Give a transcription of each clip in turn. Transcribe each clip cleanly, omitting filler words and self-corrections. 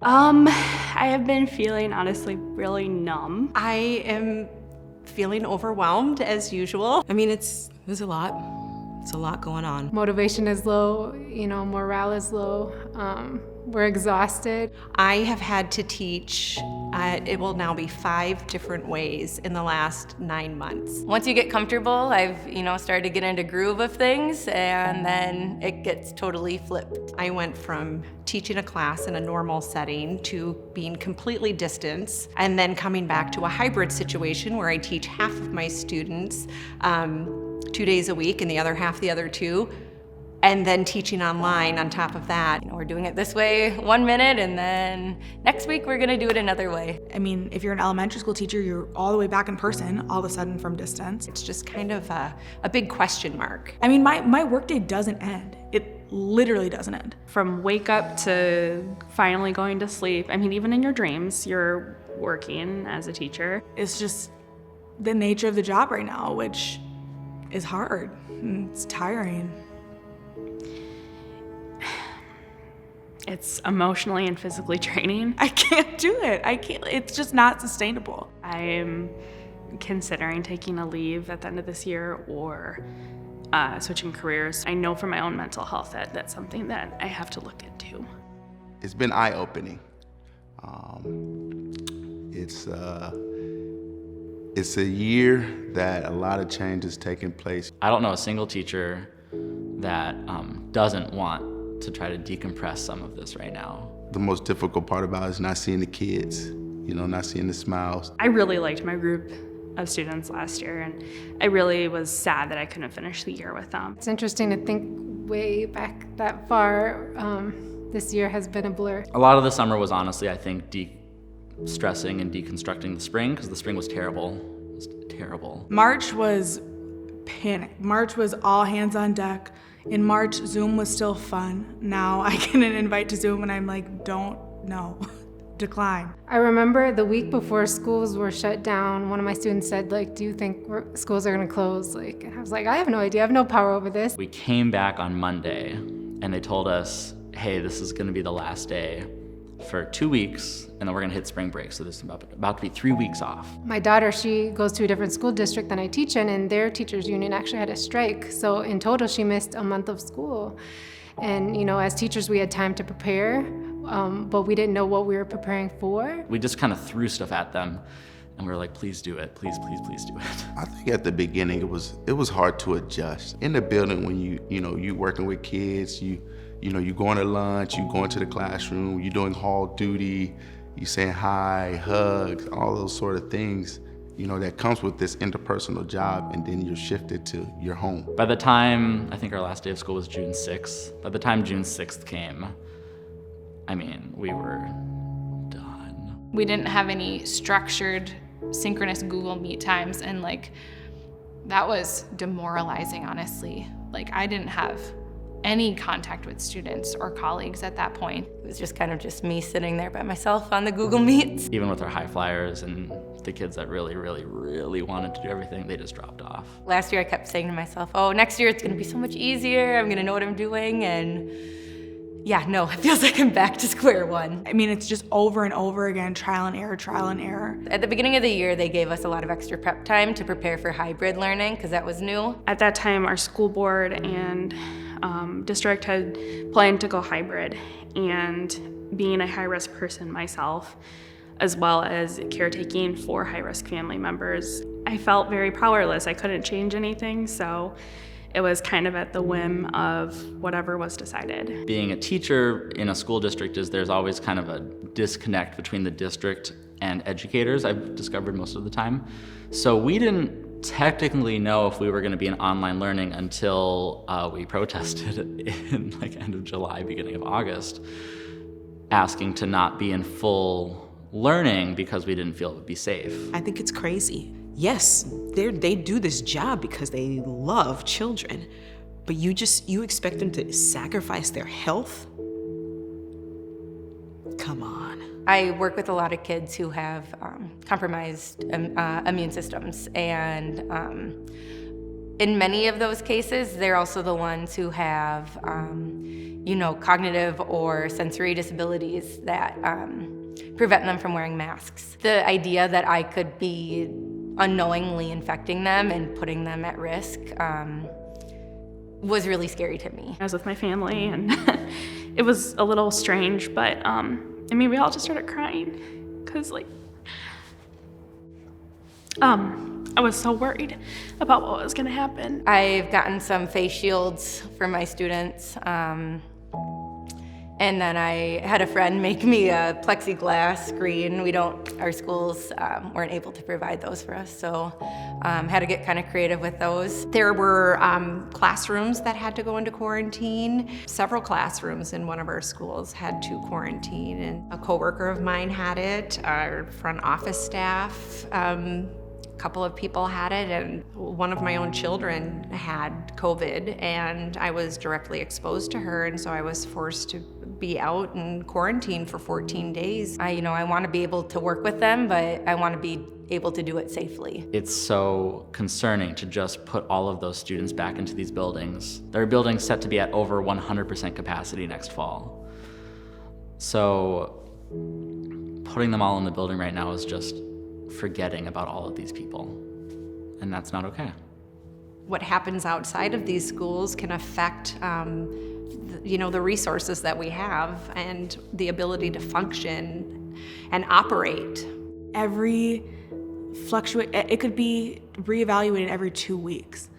I have been feeling, honestly, really numb. I am feeling overwhelmed as usual. I mean, there's a lot. It's a lot going on. Motivation is low, morale is low. We're exhausted. I have had to teach, it will now be 5 different ways in the last 9 months. Once you get comfortable, I've, started to get into groove of things, and then it gets totally flipped. I went from teaching a class in a normal setting to being completely distanced, and then coming back to a hybrid situation where I teach half of my students 2 days a week and the other half the other 2. And then teaching online on top of that. We're doing it this way 1 minute, and then next week we're gonna do it another way. I mean, if you're an elementary school teacher, you're all the way back in person, all of a sudden from distance. It's just kind of a big question mark. I mean, my workday doesn't end. It literally doesn't end. From wake up to finally going to sleep, I mean, even in your dreams, you're working as a teacher. It's just the nature of the job right now, which is hard. It's tiring. It's emotionally and physically draining. I can't do it. It's just not sustainable. I'm considering taking a leave at the end of this year or switching careers. I know for my own mental health that that's something that I have to look into. It's been eye-opening. It's a year that a lot of change is taking place. I don't know a single teacher that doesn't want to try to decompress some of this right now. The most difficult part about it is not seeing the kids, not seeing the smiles. I really liked my group of students last year, and I really was sad that I couldn't finish the year with them. It's interesting to think way back that far. This year has been a blur. A lot of the summer was honestly, I think, de-stressing and deconstructing the spring, because the spring was terrible. It was terrible. March was panic. March was all hands on deck. In March, Zoom was still fun. Now I get an invite to Zoom and I'm like, no, decline. I remember the week before schools were shut down, one of my students said, do you think schools are gonna close? And I was like, I have no idea, I have no power over this. We came back on Monday and they told us, hey, this is gonna be the last day for 2 weeks, and then we're gonna hit spring break, so this is about to be 3 weeks off. My daughter, she goes to a different school district than I teach in, and their teachers union actually had a strike. So in total, she missed a month of school. And as teachers, we had time to prepare, but we didn't know what we were preparing for. We just kind of threw stuff at them, and we were like, please do it, please, please, please do it. I think at the beginning it was hard to adjust. In the building, when you working with kids, you going to lunch, you going to the classroom, you doing hall duty, you saying hi, hugs, all those sort of things, that comes with this interpersonal job, and then you're shifted to your home. By the time, I think our last day of school was June 6th. By the time June 6th came, I mean, we were done. We didn't have any structured synchronous Google Meet times, and that was demoralizing, honestly. I didn't have any contact with students or colleagues at that point. It was just kind of just me sitting there by myself on the Google Meets. Even with our high flyers and the kids that really, really, really wanted to do everything, they just dropped off. Last year I kept saying to myself, oh, next year it's gonna be so much easier, I'm gonna know what I'm doing, and yeah, no, it feels like I'm back to square one. I mean, it's just over and over again, trial and error. At the beginning of the year, they gave us a lot of extra prep time to prepare for hybrid learning, because that was new. At that time, our school board and district had planned to go hybrid, and being a high-risk person myself, as well as caretaking for high-risk family members, I felt very powerless. I couldn't change anything, so it was kind of at the whim of whatever was decided. Being a teacher in a school district there's always kind of a disconnect between the district and educators, I've discovered most of the time. So we didn't technically know if we were gonna be in online learning until we protested in end of July, beginning of August, asking to not be in full learning because we didn't feel it would be safe. I think it's crazy. Yes, they do this job because they love children, but you expect them to sacrifice their health? Come on. I work with a lot of kids who have compromised immune systems, and In many of those cases, they're also the ones who have, cognitive or sensory disabilities that prevent them from wearing masks. The idea that I could be unknowingly infecting them and putting them at risk was really scary to me. I was with my family, and it was a little strange, but we all just started crying because, I was so worried about what was going to happen. I've gotten some face shields for my students, and then I had a friend make me a plexiglass screen. Our schools weren't able to provide those for us, so had to get kind of creative with those. There were classrooms that had to go into quarantine. Several classrooms in one of our schools had to quarantine, and a coworker of mine had it, our front office staff. A couple of people had it, and one of my own children had COVID, and I was directly exposed to her, and so I was forced to be out in quarantine for 14 days. I want to be able to work with them, but I want to be able to do it safely. It's so concerning to just put all of those students back into these buildings. There are buildings set to be at over 100% capacity next fall. So putting them all in the building right now is just forgetting about all of these people, and that's not okay. What happens outside of these schools can affect the resources that we have and the ability to function and operate. It could be reevaluated every 2 weeks.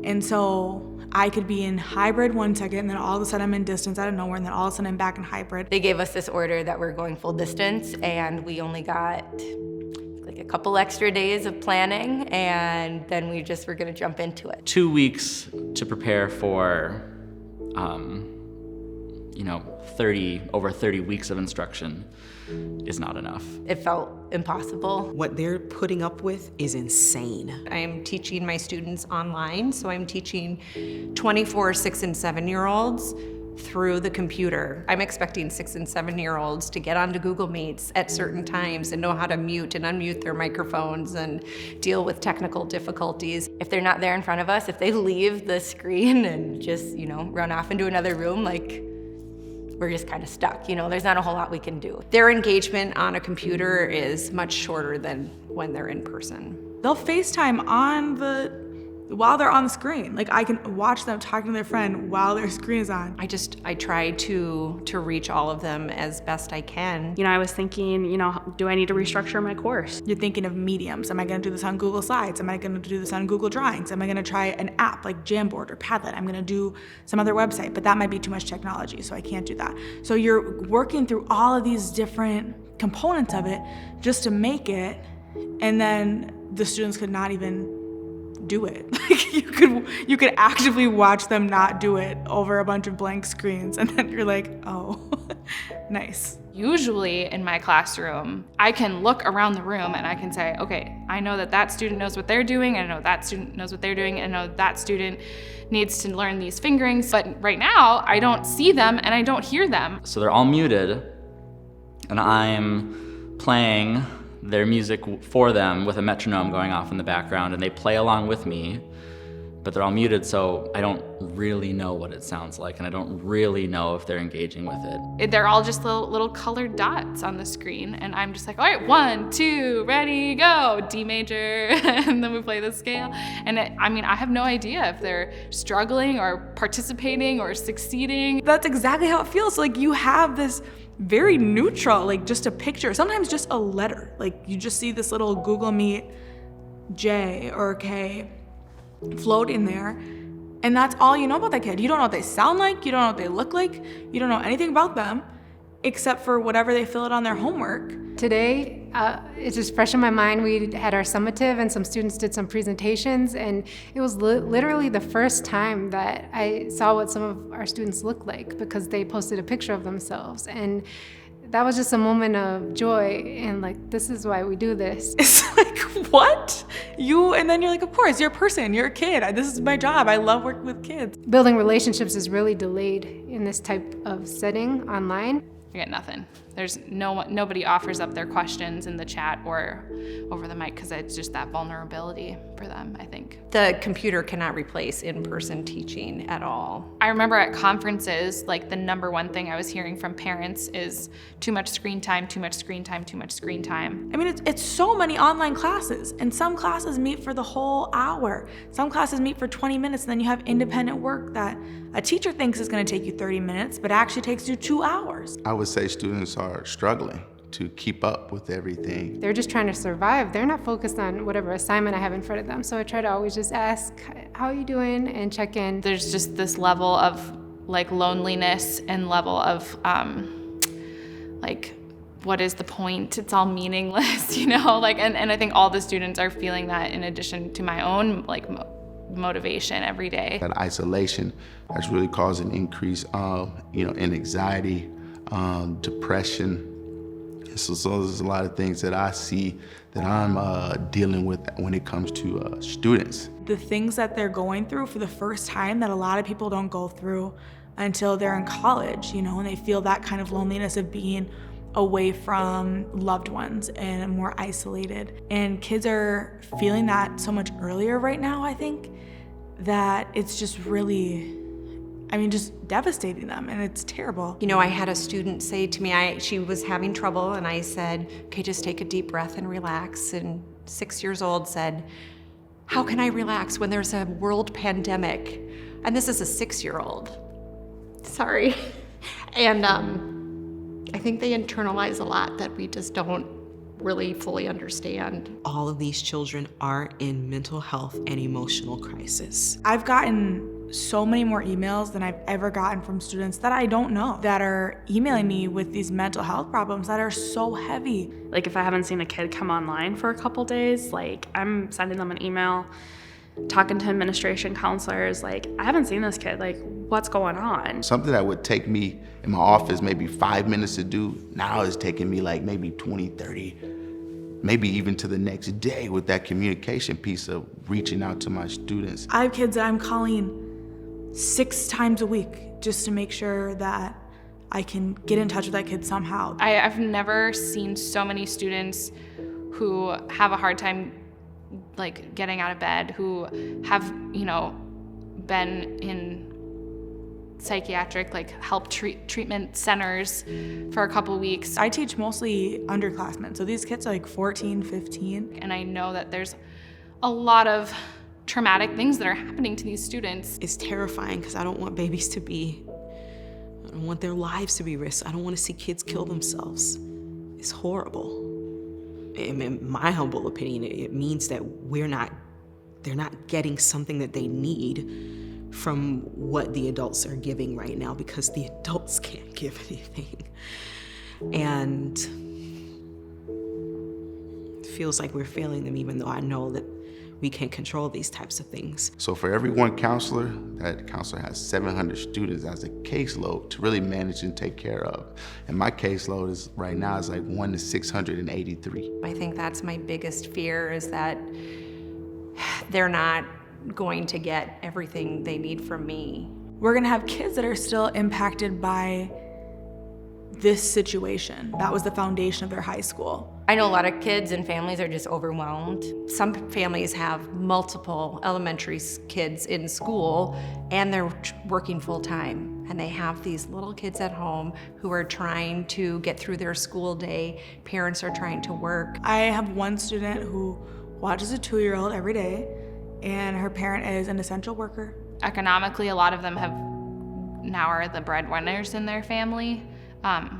And so I could be in hybrid one second, and then all of a sudden I'm in distance out of nowhere, and then all of a sudden I'm back in hybrid. They gave us this order that we're going full distance, and we only got a couple extra days of planning, and then we just were gonna jump into it. 2 weeks to prepare for, over 30 weeks of instruction is not enough. It felt impossible. What they're putting up with is insane. I am teaching my students online, so I'm teaching 24 6 and 7-year-olds through the computer. I'm expecting 6 and 7-year-olds to get onto Google Meets at certain times and know how to mute and unmute their microphones and deal with technical difficulties. If they're not there in front of us, if they leave the screen and just, run off into another room, we're just kind of stuck. There's not a whole lot we can do. Their engagement on a computer is much shorter than when they're in person. They'll FaceTime while they're on the screen. I can watch them talking to their friend while their screen is on. I try to reach all of them as best I can. I was thinking, do I need to restructure my course? You're thinking of mediums. Am I going to do this on Google Slides? Am I going to do this on Google Drawings? Am I going to try an app like Jamboard or Padlet? I'm going to do some other website, but that might be too much technology, so I can't do that. So you're working through all of these different components of it just to make it, and then the students could not even do it. You could actively watch them not do it over a bunch of blank screens, and then you're like, oh, nice. Usually in my classroom, I can look around the room and I can say, okay, I know that student knows what they're doing, I know that student knows what they're doing, I know that student needs to learn these fingerings, but right now I don't see them and I don't hear them. So they're all muted, and I'm playing their music for them with a metronome going off in the background, and they play along with me, but they're all muted, so I don't really know what it sounds like, and I don't really know if they're engaging with it. They're all just little colored dots on the screen, and I'm just like, all right, 1, 2, ready, go, D major, and then we play the scale. And I have no idea if they're struggling or participating or succeeding. That's exactly how it feels. You have this very neutral, just a picture, sometimes just a letter. You just see this little Google Meet J or K floating there, and that's all you know about that kid. You don't know what they sound like, you don't know what they look like, you don't know anything about them except for whatever they fill out on their homework. Today, it's just fresh in my mind. We had our summative and some students did some presentations, and it was literally the first time that I saw what some of our students looked like because they posted a picture of themselves. And that was just a moment of joy, and this is why we do this. It's what? And then you're like, of course, you're a person, you're a kid. This is my job. I love working with kids. Building relationships is really delayed in this type of setting online. I get nothing. There's nobody offers up their questions in the chat or over the mic because it's just that vulnerability for them, I think. The computer cannot replace in-person teaching at all. I remember at conferences, like the number one thing I was hearing from parents is too much screen time, too much screen time, too much screen time. I mean, it's so many online classes, and some classes meet for the whole hour. Some classes meet for 20 minutes, and then you have independent work that a teacher thinks is going to take you 30 minutes, but actually takes you 2 hours. I would say students are struggling to keep up with everything. They're just trying to survive. They're not focused on whatever assignment I have in front of them. So I try to always just ask, how are you doing? And check in. There's just this level of like loneliness and level of like, what is the point? It's all meaningless, you know? Like, and I think all the students are feeling that in addition to my own like motivation every day. That isolation has really caused an increase, in anxiety, depression. So there's a lot of things that I see that I'm dealing with when it comes to students. The things that they're going through for the first time that a lot of people don't go through until they're in college, and they feel that kind of loneliness of being away from loved ones and more isolated. And kids are feeling that so much earlier right now, I think, that it's just really, just devastating them, and it's terrible. I had a student say to me, she was having trouble, and I said, okay, just take a deep breath and relax. And 6 years old said, how can I relax when there's a world pandemic? And this is a 6-year-old. Sorry. And I think they internalize a lot that we just don't really fully understand. All of these children are in mental health and emotional crisis. I've gotten so many more emails than I've ever gotten from students that I don't know that are emailing me with these mental health problems that are so heavy. Like if I haven't seen a kid come online for a couple days, like I'm sending them an email, talking to administration counselors, like I haven't seen this kid, like what's going on? Something that would take me in my office maybe 5 minutes to do, now is taking me like maybe 20, 30, maybe even to the next day with that communication piece of reaching out to my students. I have kids that I'm calling 6 times a week just to make sure that I can get in touch with that kid somehow. I've never seen so many students who have a hard time like getting out of bed, who have, been in psychiatric help treatment centers for a couple weeks. I teach mostly underclassmen, so these kids are like 14, 15. And I know that there's a lot of traumatic things that are happening to these students. It's terrifying because I don't want babies I don't want their lives to be risked. I don't want to see kids kill themselves. It's horrible. In my humble opinion, it means that they're not getting something that they need from what the adults are giving right now, because the adults can't give anything. And it feels like we're failing them, even though I know that we can't control these types of things. So for every one counselor, that counselor has 700 students as a caseload to really manage and take care of. And my caseload is right now is like 1 to 683. I think that's my biggest fear, is that they're not going to get everything they need from me. We're gonna have kids that are still impacted by this situation. That was the foundation of their high school. I know a lot of kids and families are just overwhelmed. Some families have multiple elementary kids in school and they're working full time, and they have these little kids at home who are trying to get through their school day. Parents are trying to work. I have one student who watches a 2-year-old every day, and her parent is an essential worker. Economically, a lot of them now are the breadwinners in their family.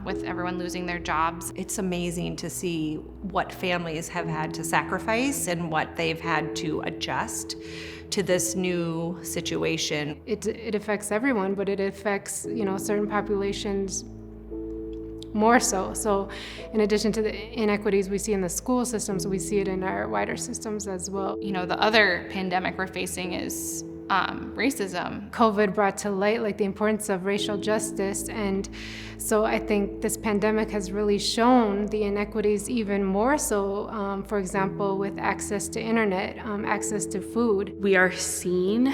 With everyone losing their jobs. It's amazing to see what families have had to sacrifice and what they've had to adjust to this new situation. It affects everyone, but it affects, certain populations more so. So in addition to the inequities we see in the school systems, we see it in our wider systems as well. The other pandemic we're facing is racism. COVID brought to light the importance of racial justice, and so I think this pandemic has really shown the inequities even more so, for example, with access to internet, access to food. We are seeing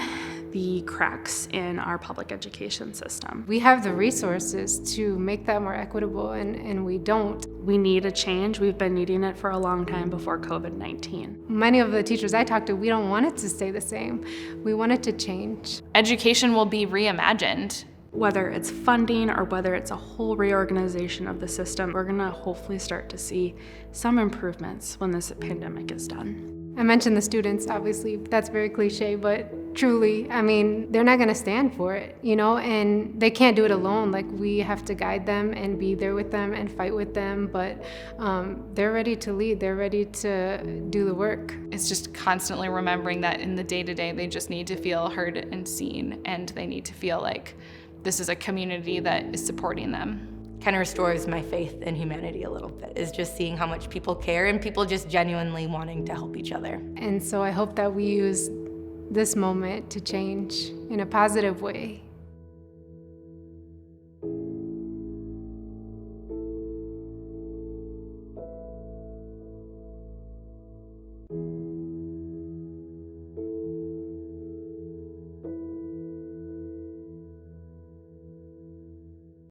the cracks in our public education system. We have the resources to make that more equitable, and we don't. We need a change. We've been needing it for a long time before COVID-19. Many of the teachers I talked to, we don't want it to stay the same. We want it to change. Education will be reimagined. Whether it's funding or whether it's a whole reorganization of the system, we're gonna hopefully start to see some improvements when this pandemic is done. I mentioned the students, obviously, that's very cliche, but truly, I mean, they're not gonna stand for it, you know, and they can't do it alone. Like, we have to guide them and be there with them and fight with them, but they're ready to lead, they're ready to do the work. It's just constantly remembering that in the day-to-day, they just need to feel heard and seen, and they need to feel like this is a community that is supporting them. Kind of restores my faith in humanity a little bit, is just seeing how much people care and people just genuinely wanting to help each other. And so I hope that we use this moment to change in a positive way.